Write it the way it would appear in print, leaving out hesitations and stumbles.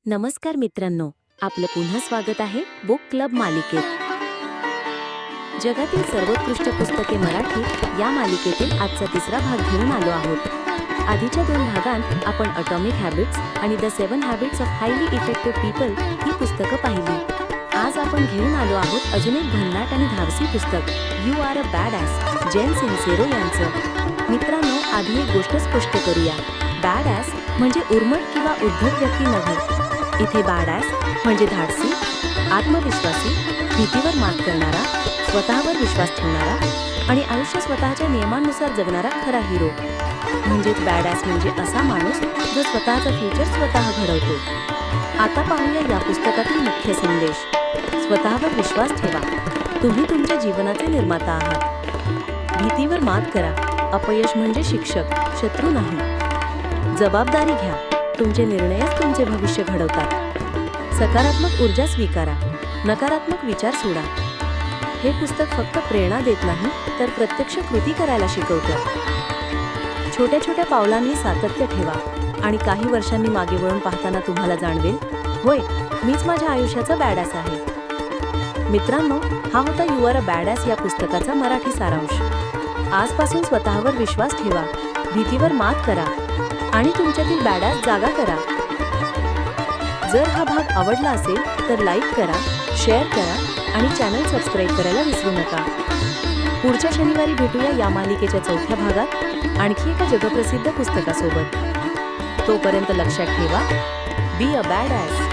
नमस्कार मित्रांनो, आपलं पुन्हा स्वागत आहे बुक क्लब मालिकेत. जगातील सर्वोत्कृष्ट पुस्तके मराठी या मालिकेतील आजचा तिसरा भाग घेऊन आलो आहोत. आधीच्या 2 भागांत आपण अटॉमिक हॅबिट्स आणि the 7 habits of highly effective people ही पुस्तकं पाहिली. आज आपण घेऊन आलो आहोत अजून एक भन्नाट आणि धाडसी पुस्तक, you are a badass, Jen Sincero यांचं. मित्रांनो, आधी एक गोष्ट स्पष्ट करूया. बॅड ॲस म्हणजे उर्मट किंवा उद्धट व्यक्ती नव्हे. इथे बॅडॅस म्हणजे धाडसी, आत्मविश्वासी, भीतीवर मात करणारा, स्वतःवर विश्वास ठेवणारा आणि आयुष्य स्वतःच्या नियमांनुसार जगणारा खरा हिरो. म्हणजेच बॅडॅस म्हणजे असा माणूस जो स्वतःचा फ्युचर स्वतः घडवतो. आता पाहूया या पुस्तकातील मुख्य संदेश. स्वतःवर विश्वास ठेवा. तुम्ही तुमच्या जीवनाचे निर्माता आहात. भीतीवर मात करा. अपयश म्हणजे शिक्षक, शत्रू नाही. जबाबदारी घ्या. तुमचे निर्णयच तुमचे भविष्य घडवतात. सकारात्मक ऊर्जा स्वीकारा. नकारात्मक विचार सोडा. हे पुस्तक फक्त प्रेरणा देत नाही, तर प्रत्यक्ष कृती करायला शिकवतं. छोट्या छोट्या पावलांनी सातत्य ठेवा आणि काही वर्षांनी मागे वळून पाहताना तुम्हाला जाणवेल, होय, मीच माझ्या आयुष्याचा बॅडॅस आहे. मित्रांनो, हा होता यू आर अ बॅडॅस या पुस्तकाचा मराठी सारांश. आजपासून स्वतःवर विश्वास ठेवा, भीतीवर मात करा आणि तुमच्यातील बॅडॅस जागा करा. जर हा भाग आवडला असेल तर लाईक करा, शेअर करा आणि चॅनल सबस्क्राईब करायला विसरू नका. पुढच्या शनिवारी भेटूया या मालिकेच्या 4थ्या भागात आणखी एका जगप्रसिद्ध पुस्तकासोबत. तोपर्यंत लक्षात ठेवा, बी अ बॅडॅस.